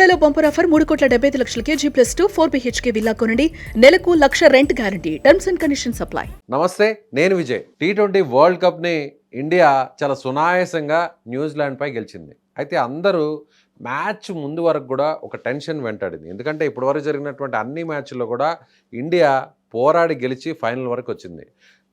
బెల్లుగూడలో bumper offer 3,75,00,000 G+2 4 BHK villa కొనండి. నెలకు 1,00,000 rent guarantee. Terms and conditions apply. నమస్తే, నేను విజయ్. T20 వరల్డ్ కప్ని ఇండియా చాలా సునాయాసంగా న్యూజిలాండ్పై గెలిచింది. అయితే అందరూ మ్యాచ్ ముందు వరకు కూడా ఒక టెన్షన్ వెంటాడింది. ఎందుకంటే ఇప్పటివరకు జరిగినటువంటి అన్ని మ్యాచ్ల్లో కూడా ఇండియా పోరాడి గెలిచి ఫైనల్ వరకు వచ్చింది.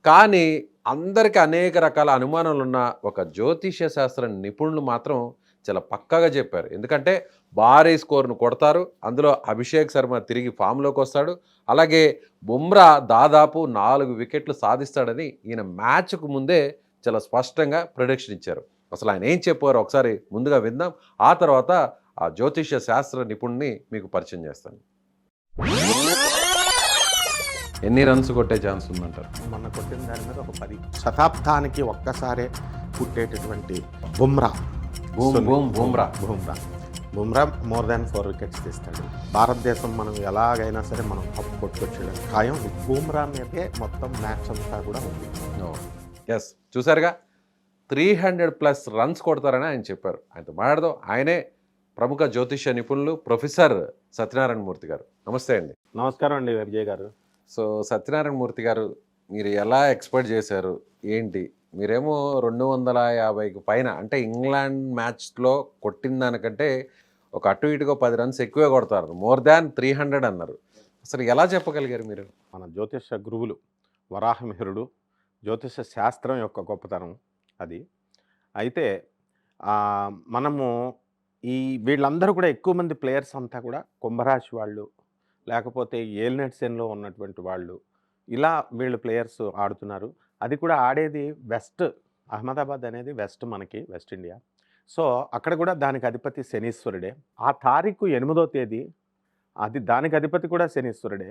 కానీ అందరికీ అనేక రకాల అనుమానాలు ఉన్న ఒక జ్యోతిష్య శాస్త్ర నిపుణులు మాత్రం చాలా పక్కాగా చెప్పారు. ఎందుకంటే భారీ స్కోర్ను కొడతారు, అందులో అభిషేక్ శర్మ తిరిగి ఫామ్లోకి వస్తాడు, అలాగే బుమ్రా దాదాపు 4 వికెట్లు సాధిస్తాడని ఈయన మ్యాచ్కు ముందే చాలా స్పష్టంగా ప్రిడిక్షన్ ఇచ్చారు. అసలు ఆయన ఏం చెప్పారో ఒకసారి ముందుగా విందాం, ఆ తర్వాత ఆ జ్యోతిష్య శాస్త్ర నిపుణుని మీకు పరిచయం చేస్తాను. ఎన్ని రన్స్ కొట్టే ఛాన్స్ ఉందంటారు? మొన్న కొట్టిన దాని మీద ఒక 10 శతాబ్దానికి ఒక్కసారే పుట్టేటటువంటి Bumrah Bumrah more than 4 wickets తీస్తాడు. భారతదేశం మనం ఎలాగైనా సరే మనం కప్పు కొట్టుకొచ్చేయడం ఖాయం. బుమ్రా మీదే మొత్తం మ్యాచ్ అంతా కూడా ఉంది. ఎస్, చూసారుగా 300+ రన్స్ కొడతారని ఆయన చెప్పారు. ఆయనతో మాట్లాడదాం. ఆయనే ప్రముఖ జ్యోతిష నిపుణులు ప్రొఫెసర్ సత్యనారాయణ మూర్తి గారు. నమస్తే అండి. నమస్కారం అండి విజయ్ గారు. సో సత్యనారాయణ మూర్తి గారు, మీరు ఎలా ఎక్స్పెక్ట్ చేశారు ఏంటి? మీరేమో 250కి పైన, అంటే ఇంగ్లాండ్ మ్యాచ్లో కొట్టిన దానికంటే ఒక అటు ఇటుగా 10 రన్స్ ఎక్కువే కొడతారు, మోర్ దాన్ 300 అన్నారు. అసలు ఎలా చెప్పగలిగారు మీరు? మన జ్యోతిష గురువులు వరాహమిహిరుడు, జ్యోతిష శాస్త్రం యొక్క గొప్పతనం అది. అయితే మనము వీళ్ళందరూ కూడా ఎక్కువ మంది ప్లేయర్స్ అంతా కూడా కుంభరాశి వాళ్ళు, లేకపోతే ఏలినట్సెన్లో ఉన్నటువంటి వాళ్ళు, ఇలా వీళ్ళు ప్లేయర్స్ ఆడుతున్నారు. అది కూడా ఆడేది వెస్ట్, అహ్మదాబాద్ అనేది వెస్ట్, మనకి వెస్ట్ ఇండియా. సో అక్కడ కూడా దానికి అధిపతి శనీశ్వరుడే. ఆ తారీఖు 8వ తేదీ దానికి అధిపతి కూడా శనీశ్వరుడే.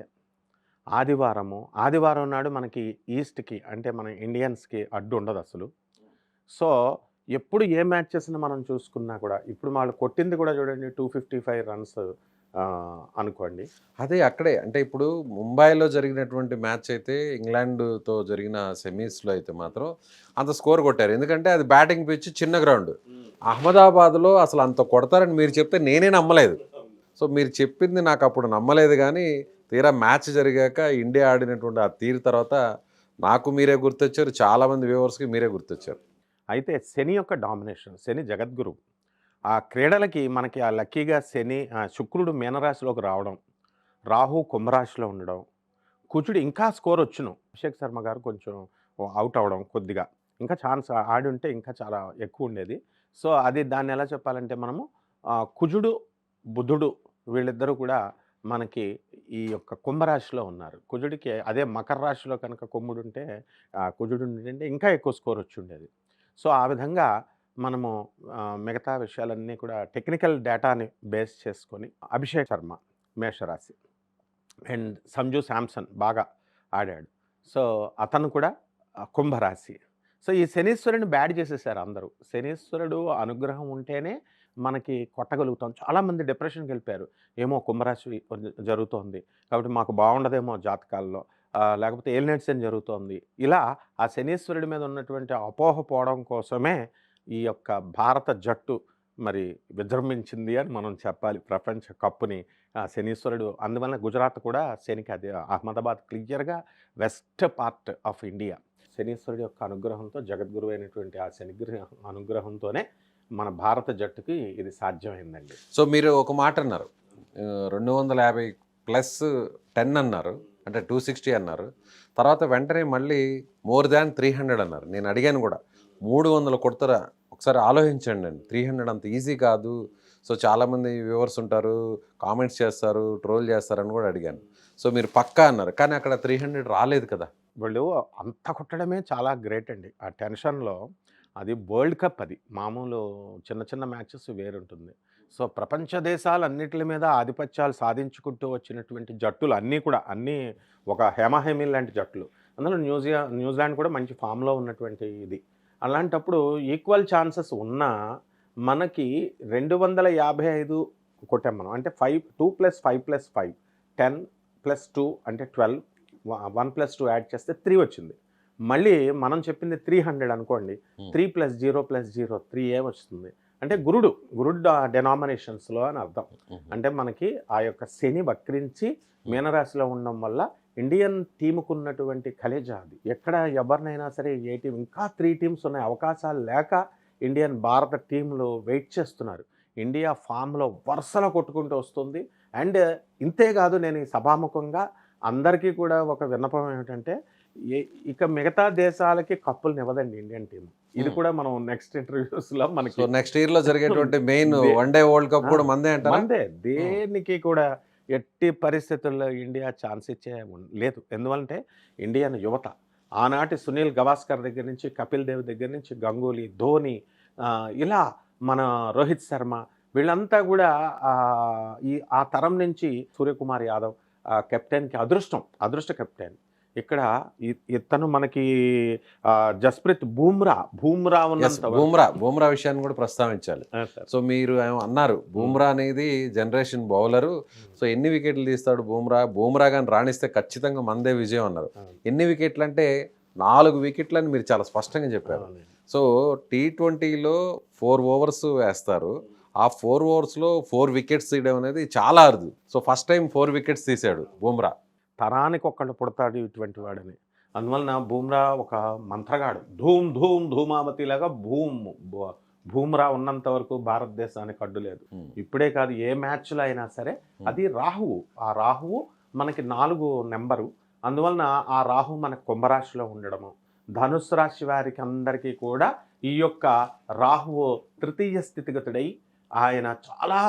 ఆదివారం నాడు మనకి ఈస్ట్కి, అంటే మన ఇండియన్స్కి అడ్డు ఉండదు అసలు. సో ఎప్పుడు ఏ మ్యాచెస్ని మనం చూసుకున్నా కూడా, ఇప్పుడు వాళ్ళు కొట్టింది కూడా చూడండి 255 రన్స్ అనుకోండి. అదే అక్కడే, అంటే ఇప్పుడు ముంబైలో జరిగినటువంటి మ్యాచ్ అయితే, ఇంగ్లాండ్తో జరిగిన సెమీస్లో అయితే మాత్రం అంత స్కోర్ కొట్టారు. ఎందుకంటే అది బ్యాటింగ్ పిచ్, చిన్న గ్రౌండ్. అహ్మదాబాద్లో అసలు అంత కొడతారని మీరు చెప్తే నేనే నమ్మలేదు. సో మీరు చెప్పింది నాకు అప్పుడు నమ్మలేదు, కానీ తీరా మ్యాచ్ జరిగాక ఇండియా ఆడినటువంటి ఆ తీరు తర్వాత నాకు మీరే గుర్తొచ్చారు, చాలామంది వ్యూవర్స్కి మీరే గుర్తొచ్చారు. అయితే శని యొక్క డామినేషన్, శని జగద్గురు. ఆ క్రీడలకి మనకి ఆ లక్కీగా శుక్రుడు మీనరాశిలోకి రావడం, రాహు కుంభరాశిలో ఉండడం, కుజుడు ఇంకా స్కోర్ వచ్చును. అభిషేక్ శర్మ గారు కొంచెం అవుట్ అవ్వడం, కొద్దిగా ఇంకా ఛాన్స్ ఆడి ఉంటే ఇంకా చాలా ఎక్కువ ఉండేది. సో దాన్ని ఎలా చెప్పాలంటే, మనము కుజుడు బుధుడు వీళ్ళిద్దరూ కూడా మనకి ఈ యొక్క కుంభరాశిలో ఉన్నారు. కుజుడికి అదే మకర రాశిలో కనుక కుజుడు ఉంటే ఇంకా ఎక్కువ స్కోర్ వచ్చి ఉండేది. సో ఆ విధంగా మనము మిగతా విషయాలన్నీ కూడా టెక్నికల్ డేటాని బేస్ చేసుకొని, అభిషేక్ శర్మ మేషరాశి అండ్ సంజు శాంసన్ బాగా ఆడాడు. సో అతను కూడా కుంభరాశి. సో ఈ శనీశ్వరుని బ్యాడ్ చేసేసారు అందరూ. శనీశ్వరుడు అనుగ్రహం ఉంటేనే మనకి కొట్టగలుగుతాం. చాలామంది డిప్రెషన్కి వెళ్ళిపోయారు. ఏమో కుంభరాశి జరుగుతోంది కాబట్టి మాకు బాగుండదేమో జాతకాల్లో, లేకపోతే ఏలినట్సెన్ జరుగుతోంది. ఇలా ఆ శనీశ్వరుడి మీద ఉన్నటువంటి అపోహ పోవడం కోసమే ఈ యొక్క భారత జట్టు మరి విజృంభించింది అని మనం చెప్పాలి. ప్రపంచ కప్పుని శనీశ్వరుడు, అందువల్ల గుజరాత్ కూడా శనికి, అది అహ్మదాబాద్ క్లియర్గా వెస్ట్ పార్ట్ ఆఫ్ ఇండియా. శనీశ్వరుడు యొక్క అనుగ్రహంతో, జగద్గురు అయినటువంటి ఆ శని అనుగ్రహంతోనే మన భారత జట్టుకి ఇది సాధ్యమైందండి. సో మీరు ఒక మాట అన్నారు, 250+10 అన్నారు, అంటే 260 అన్నారు. తర్వాత వెంటనే మళ్ళీ మోర్ దాన్ 300 అన్నారు. నేను అడిగాను కూడా, 300 కొడతారా? ఒకసారి ఆలోచించండి అండి, 300 అంత ఈజీ కాదు. సో చాలామంది వ్యూవర్స్ ఉంటారు, కామెంట్స్ చేస్తారు, ట్రోల్ చేస్తారని కూడా అడిగాను. సో మీరు పక్కా అన్నారు, కానీ అక్కడ 300 రాలేదు కదా. వాళ్ళు అంత కొట్టడమే చాలా గ్రేట్ అండి. ఆ టెన్షన్లో, అది వరల్డ్ కప్, అది మామూలు చిన్న చిన్న మ్యాచెస్ వేరుంటుంది. సో ప్రపంచ దేశాలన్నిటి మీద ఆధిపత్యాలు సాధించుకుంటూ వచ్చినటువంటి జట్టులు అన్నీ ఒక హేమహేమి లాంటి జట్టులు. అందులో న్యూజిలాండ్ కూడా మంచి ఫామ్లో ఉన్నటువంటి ఇది. అలాంటప్పుడు ఈక్వల్ ఛాన్సెస్ ఉన్నా మనకి 255 కొట్టాం మనం. అంటే 2 + 5 + 5 10 + 2 అంటే 12, 1 + 2 యాడ్ చేస్తే 3 వచ్చింది. మళ్ళీ మనం చెప్పింది 300 అనుకోండి, 3 + 0 + 0 3 ఏమొస్తుంది? అంటే గురుడ్ డెనామినేషన్స్లో అని అర్థం. అంటే మనకి ఆ యొక్క శని వక్రించి మీనరాశిలో ఉండడం వల్ల ఇండియన్ టీముకు ఉన్నటువంటి కలేజా అది. ఎక్కడ ఎవరినైనా సరే ఏ టీం ఇంకా 3 టీమ్స్ ఉన్నాయి, అవకాశాలు లేక భారత టీంలు వెయిట్ చేస్తున్నారు. ఇండియా ఫామ్లో వరుసలో కొట్టుకుంటూ వస్తుంది. అండ్ ఇంతేకాదు, నేను ఈ సభాముఖంగా అందరికీ కూడా ఒక విన్నపం ఏమిటంటే, ఇక మిగతా దేశాలకి కప్పులు ఇవ్వదండి ఇండియన్ టీం. ఇది కూడా మనం నెక్స్ట్ ఇంటర్వ్యూస్లో మనకి నెక్స్ట్ ఇయర్ లో జరిగేటువంటి మెయిన్ వన్డే వరల్డ్ కప్ కూడా మందే అంటారా? మందే. దేనికి కూడా ఎట్టి పరిస్థితుల్లో ఇండియా ఛాన్స్ ఇచ్చే లేదు. ఎందువలంటే ఇండియన్ యువత ఆనాటి సునీల్ గవాస్కర్ దగ్గర నుంచి, కపిల్ దేవ్ దగ్గర నుంచి, గంగూలీ, ధోని, ఇలా మన రోహిత్ శర్మ, వీళ్ళంతా కూడా ఆ తరం నుంచి సూర్యకుమార్ యాదవ్ కెప్టెన్కి అదృష్ట కెప్టెన్. ఇక్కడ ఇతను మనకి జస్ప్రీత్ బూమ్రా ఉన్నంత బూమ్రా విషయాన్ని కూడా ప్రస్తావించాలి. సో మీరు అన్నారు బూమ్రా అనేది జనరేషన్ బౌలరు, సో ఎన్ని వికెట్లు తీస్తాడు బూమ్రా కానీ రాణిస్తే ఖచ్చితంగా మందే విజయం అన్నారు. ఎన్ని వికెట్లు అంటే 4 వికెట్లు అని మీరు చాలా స్పష్టంగా చెప్పారు. సో T20లో 4 ఓవర్స్ వేస్తారు, ఆ 4 ఓవర్స్లో 4 వికెట్స్ తీయడం అనేది చాలా అరుదు. సో ఫస్ట్ టైం 4 వికెట్స్ తీశాడు బూమ్రా. తరానికి ఒక్కళ్ళు పుడతాడు ఇటువంటి వాడని. అందువలన బూమ్రా ఒక మంత్రగాడు. ధూమావతిలాగా బూమ్రా ఉన్నంత వరకు భారతదేశానికి అడ్డు లేదు. ఇప్పుడే కాదు, ఏ మ్యాచ్లో అయినా సరే. అది రాహువు. ఆ రాహువు మనకి 4 నెంబరు. అందువలన ఆ రాహు మన కుంభరాశిలో ఉండడము, ధనుస్సు రాశి వారికి అందరికీ కూడా ఈ యొక్క రాహువు తృతీయ స్థితిగతుడై ఆయన చాలా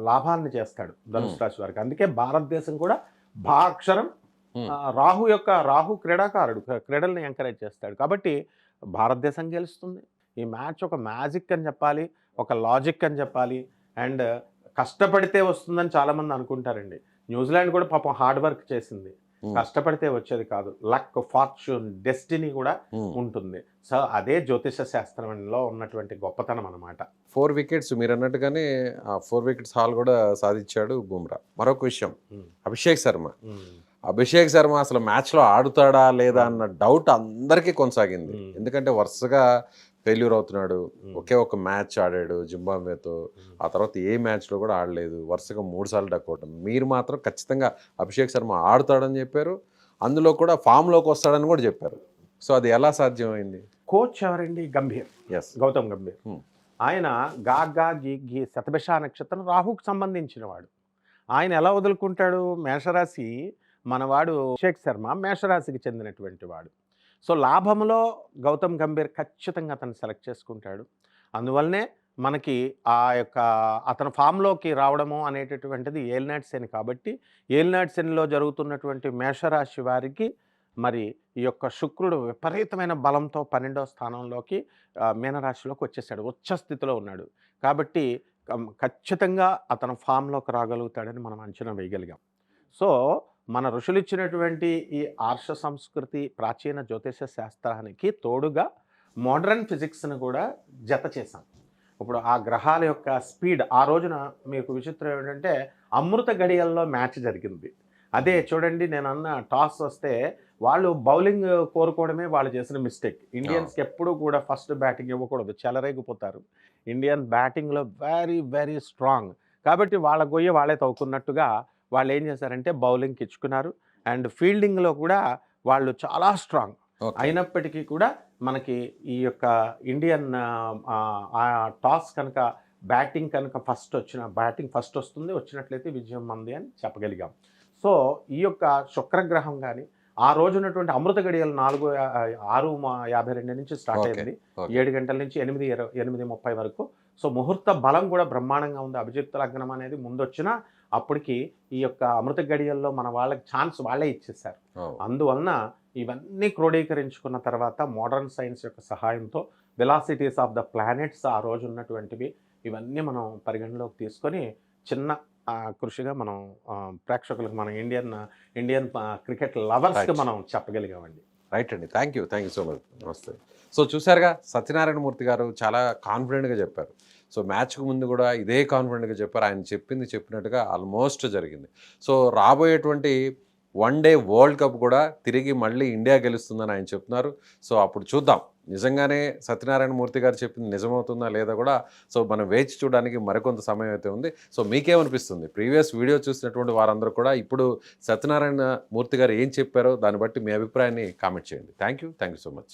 లాభాలను చేస్తాడు ధనుస్సు రాశి వారికి. అందుకే భారతదేశం కూడా భాక్షరం రాహు క్రీడాకారుడు, క్రీడల్ని ఎంకరేజ్ చేస్తాడు. కాబట్టి భారతదేశం గెలుస్తుంది. ఈ మ్యాచ్ ఒక మ్యాజిక్ అని చెప్పాలి, ఒక లాజిక్ అని చెప్పాలి. అండ్ కష్టపడితే వస్తుందని చాలామంది అనుకుంటారండి. న్యూజిలాండ్ కూడా పాపం హార్డ్ వర్క్ చేసింది, కష్టపడితే వచ్చేది కాదు. లక్, ఫార్చ్యూన్, డెస్టినీ కూడా ఉంటుంది. సో అదే జ్యోతిష శాస్త్రంలో ఉన్నటువంటి గొప్పతనం అనమాట. 4 వికెట్స్ మీరు అన్నట్టుగానే 4 వికెట్స్ హాల్ కూడా సాధించాడు బూమ్రా. మరొక విషయం, అభిషేక్ శర్మ అసలు మ్యాచ్లో ఆడుతాడా లేదా అన్న డౌట్ అందరికీ కొనసాగింది. ఎందుకంటే వరుసగా ఫెయిల్యూర్ అవుతున్నాడు. ఒకే ఒక మ్యాచ్ ఆడాడు జింబాబ్వేతో, ఆ తర్వాత ఏ మ్యాచ్లో కూడా ఆడలేదు, వరుసగా 3 సార్లు డక్అవుట్. మీరు మాత్రం ఖచ్చితంగా అభిషేక్ శర్మ ఆడుతాడని చెప్పారు, అందులో కూడా ఫామ్లోకి వస్తాడని కూడా చెప్పారు. సో అది ఎలా సాధ్యమైంది? కోచ్ ఎవరండి? గౌతమ్ గంభీర్. ఆయన గా గీ శతభిష నక్షత్రం రాహుకు సంబంధించిన వాడు. ఆయన ఎలా వదులుకుంటాడు? మేషరాశి మనవాడు అభిషేక్ శర్మ మేషరాశికి చెందినటువంటి వాడు. సో లాభంలో గౌతమ్ గంభీర్ ఖచ్చితంగా అతను సెలెక్ట్ చేసుకుంటాడు. అందువల్లనే మనకి ఆ యొక్క అతను ఫామ్లోకి రావడము అనేటటువంటిది ఏలినాటి శని. కాబట్టి ఏలినాటి శనిలో జరుగుతున్నటువంటి మేషరాశి వారికి మరి ఈ యొక్క శుక్రుడు విపరీతమైన బలంతో 12వ స్థానంలోకి మీనరాశిలోకి వచ్చేసాడు, ఉచ్చ స్థితిలో ఉన్నాడు. కాబట్టి ఖచ్చితంగా అతను ఫామ్లోకి రాగలుగుతాడని మనం అంచనా వేయగలిగాం. సో మన ఋషులు ఇచ్చినటువంటి ఈ ఆర్ష సంస్కృతి, ప్రాచీన జ్యోతిష శాస్త్రానికి తోడుగా మోడర్న్ ఫిజిక్స్ని కూడా జత చేశాం. ఇప్పుడు ఆ గ్రహాల యొక్క స్పీడ్, ఆ రోజున మీకు విచిత్రం ఏంటంటే అమృత గడియల్లో మ్యాచ్ జరిగింది. అదే చూడండి, నేను అన్న టాస్ వస్తే వాళ్ళు బౌలింగ్ కోరుకోవడమే వాళ్ళు చేసిన మిస్టేక్. ఇండియన్స్కి ఎప్పుడూ కూడా ఫస్ట్ బ్యాటింగ్ ఇవ్వకూడదు, చెలరేగిపోతారు. ఇండియన్ బ్యాటింగ్లో వెరీ వెరీ స్ట్రాంగ్. కాబట్టి వాళ్ళ గొయ్య వాళ్ళే తవ్వుకున్నట్టుగా వాళ్ళు ఏం చేశారంటే బౌలింగ్కి ఇచ్చుకున్నారు. అండ్ ఫీల్డింగ్లో కూడా వాళ్ళు చాలా స్ట్రాంగ్ అయినప్పటికీ కూడా మనకి ఈ యొక్క ఇండియన్ టాస్ కనుక బ్యాటింగ్ కనుక బ్యాటింగ్ ఫస్ట్ వస్తుంది, వచ్చినట్లయితే విజయం మంది అని చెప్పగలిగాం. సో ఈ యొక్క శుక్రగ్రహం కానీ ఆ రోజు ఉన్నటువంటి అమృత గడియలు 6:52 నుంచి స్టార్ట్ అయింది, 7 గంటల నుంచి 8:30 వరకు. సో ముహూర్త బలం కూడా బ్రహ్మాండంగా ఉంది. అభిజిత్ లగ్నం అనేది ముందొచ్చినా అప్పటికి ఈ యొక్క అమృత గడియల్లో మన వాళ్ళకి ఛాన్స్ వాళ్ళే ఇచ్చేసారు. అందువలన ఇవన్నీ క్రోడీకరించుకున్న తర్వాత మోడర్న్ సైన్స్ యొక్క సహాయంతో వెలాసిటీస్ ఆఫ్ ద ప్లానెట్స్ ఆ రోజు ఉన్నటువంటివి ఇవన్నీ మనం పరిగణలోకి తీసుకొని చిన్న కృషిగా మనం ప్రేక్షకులకు, మన ఇండియన్ క్రికెట్ లవర్స్కి మనం చెప్పగలిగామండి. రైట్ అండి, థ్యాంక్ యూ సో మచ్. నమస్తే. సో చూసారుగా, సత్యనారాయణ మూర్తి గారు చాలా కాన్ఫిడెంట్గా చెప్పారు. సో మ్యాచ్కు ముందు కూడా ఇదే కాన్ఫిడెంట్గా చెప్పారు. ఆయన చెప్పినట్టుగా ఆల్మోస్ట్ జరిగింది. సో రాబోయేటువంటి వన్ డే వరల్డ్ కప్ కూడా తిరిగి మళ్ళీ ఇండియా గెలుస్తుందని ఆయన చెప్తున్నారు. సో అప్పుడు చూద్దాం నిజంగానే సత్యనారాయణ మూర్తి గారు చెప్పింది నిజమవుతుందా లేదా కూడా. సో మనం వేచి చూడడానికి మరికొంత సమయం అయితే ఉంది. సో మీకేమనిపిస్తుంది? ప్రీవియస్ వీడియో చూసినటువంటి వారందరూ కూడా ఇప్పుడు సత్యనారాయణ మూర్తి గారు ఏం చెప్పారో దాన్ని బట్టి మీ అభిప్రాయాన్ని కామెంట్ చేయండి. Thank you so much.